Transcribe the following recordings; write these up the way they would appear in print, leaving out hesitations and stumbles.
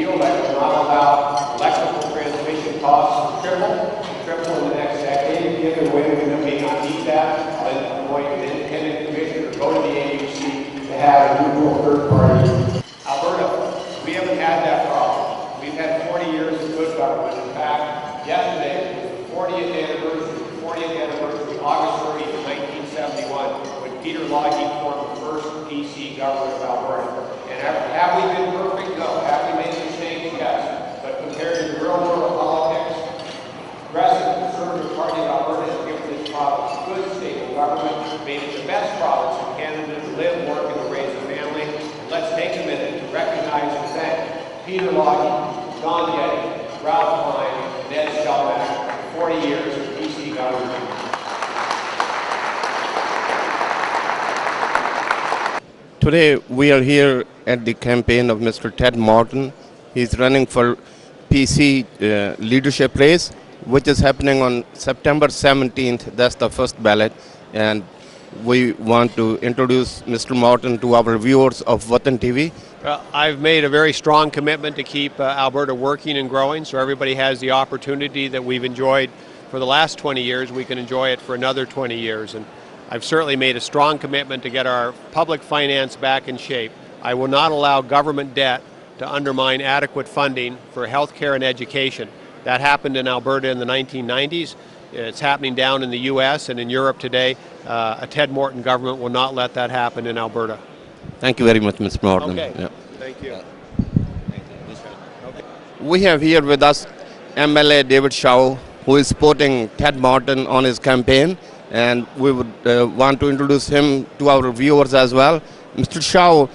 veto that will not allow electrical transmission costs to triple in the next decade. If the way we may not need that, then appoint an independent commissioner or go to the AUC to have a neutral third party. Alberta, we haven't had that problem. We've had 40 years of good government. In fact, yesterday was the 40th anniversary, August 30th, 1971, when Peter Lougheed formed the first PC government of Alberta. And have we been perfect? No. Have we made mistakes? Yes. But compared to the real world of politics, progressive conservative party of Alberta has given this province good stable government, made it the best province in Canada to live, work, and to raise a family. And let's take a minute to recognize and thank Peter Lougheed, Don Getty, Ralph Klein, and Ed Stelmach for 40 years of PC government. Today we are here at the campaign of Mr. Ted Morton. He's running for PC leadership race, which is happening on September 17th. That's the first ballot. And we want to introduce Mr. Morton to our viewers of Watan TV. I've made a very strong commitment to keep Alberta working and growing, so everybody has the opportunity that we've enjoyed for the last 20 years. We can enjoy it for another 20 years. And I've certainly made a strong commitment to get our public finance back in shape. I will not allow government debt to undermine adequate funding for health care and education. That happened in Alberta in the 1990s. It's happening down in the US and in Europe today. A Ted Morton government will not let that happen in Alberta. Thank you very much, Mr. Morton. Okay. Yeah. Thank you. We have here with us MLA David Shaw, who is supporting Ted Morton on his campaign. And we would want to introduce him to our viewers as well. Mr. Shaw,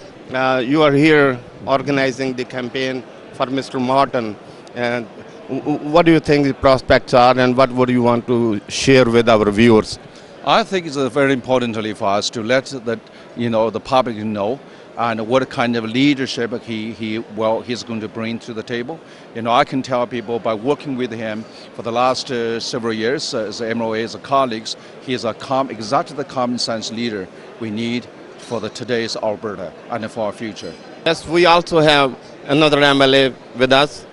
you are here organizing the campaign for Mr. Morton. And what do you think the prospects are, and what would you want to share with our viewers? I think it's very important for us to let the public know and what kind of leadership he's going to bring to the table. I can tell people by working with him for the last several years as MLA, as colleagues, he is exactly the common sense leader we need for today's Alberta and for our future. Yes, we also have another MLA with us,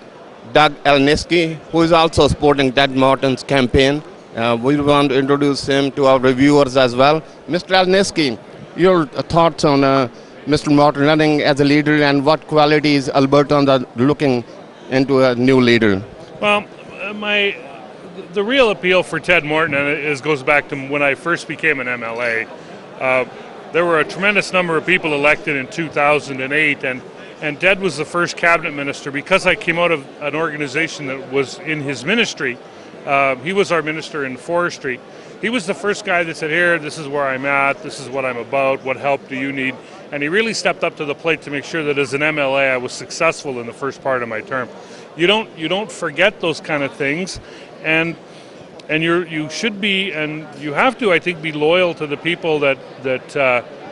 Doug Elniski, who is also supporting Ted Morton's campaign. We want to introduce him to our viewers as well. Mr. Elniski, your thoughts on Mr. Morton running as a leader, and what qualities Albertans are looking into a new leader? Well, the real appeal for Ted Morton goes back to when I first became an MLA. There were a tremendous number of people elected in 2008, and Ted was the first cabinet minister. Because I came out of an organization that was in his ministry, he was our minister in forestry. He was the first guy that said, here, this is where I'm at, this is what I'm about, what help do you need? And he really stepped up to the plate to make sure that as an MLA I was successful in the first part of my term. You don't forget those kind of things, and you should be, and you have to, I think, be loyal to the people that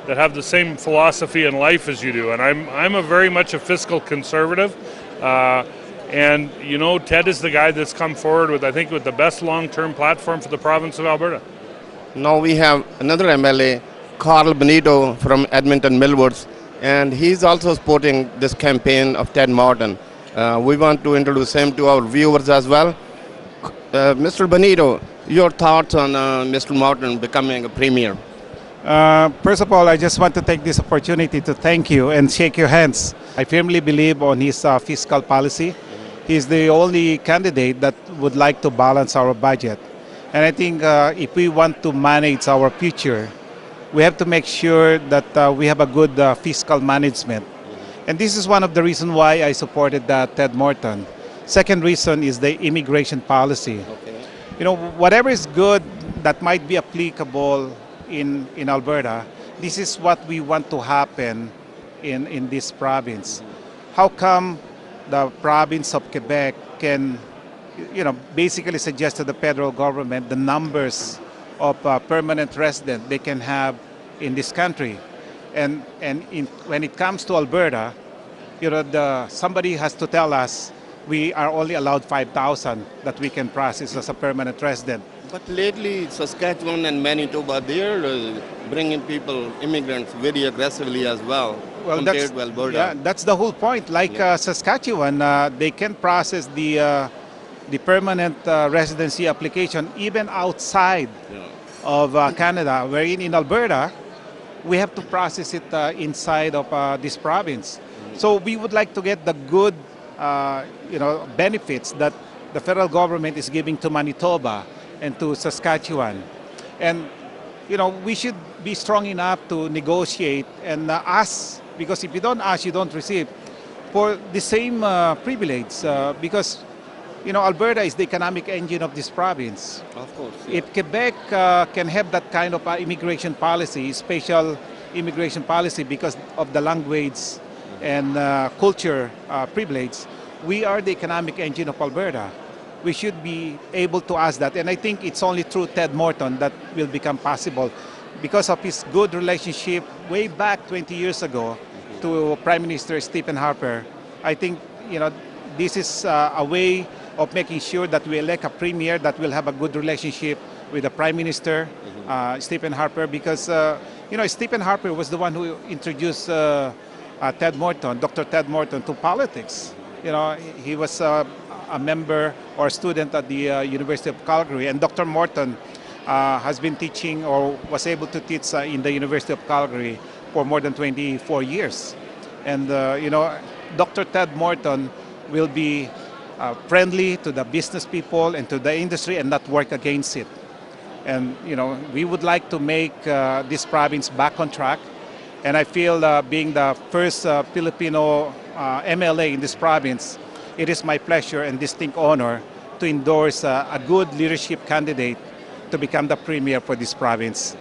have the same philosophy in life as you do. And I'm very much a fiscal conservative. And Ted is the guy that's come forward with the best long-term platform for the province of Alberta. Now we have another MLA, Carl Benito from Edmonton Millwoods, and he's also supporting this campaign of Ted Morton. We want to introduce him to our viewers as well. Mr. Benito, your thoughts on Mr. Morton becoming a premier? First of all, I just want to take this opportunity to thank you and shake your hands. I firmly believe on his fiscal policy. He's the only candidate that would like to balance our budget. And I think if we want to manage our future, we have to make sure that we have a good fiscal management. And this is one of the reasons why I supported Ted Morton. Second reason is the immigration policy. Okay. Whatever is good that might be applicable in Alberta, this is what we want to happen in this province. How come the province of Quebec can, basically suggest to the federal government the numbers of permanent residents they can have in this country? And when it comes to Alberta, somebody has to tell us we are only allowed 5,000 that we can process as a permanent resident. But lately, Saskatchewan and Manitoba, they're bringing people, immigrants, very aggressively as well, compared to Alberta. yeah, that's the whole point. Like Saskatchewan, they can process the permanent residency application even outside Yeah. of Canada, wherein in Alberta, we have to process it inside of this province. So we would like to get the good, benefits that the federal government is giving to Manitoba and to Saskatchewan. And, we should be strong enough to negotiate and ask, because if you don't ask, you don't receive, for the same privilege, because, Alberta is the economic engine of this province. Of course. Yeah. If Quebec can have that kind of immigration policy, special immigration policy because of the language and culture privilege, we are the economic engine of Alberta. We should be able to ask that. And I think it's only through Ted Morton that will become possible because of his good relationship way back 20 years ago to Prime Minister Stephen Harper. I think, this is a way of making sure that we elect a premier that will have a good relationship with the Prime Minister, Stephen Harper, because, Stephen Harper was the one who introduced Ted Morton, Dr. Ted Morton, to politics. He was a member or a student at the University of Calgary, and Dr. Morton has been teaching or was able to teach in the University of Calgary for more than 24 years. And, Dr. Ted Morton will be friendly to the business people and to the industry and not work against it. And, we would like to make this province back on track. And I feel being the first Filipino MLA in this province, it is my pleasure and distinct honor to endorse a good leadership candidate to become the premier for this province.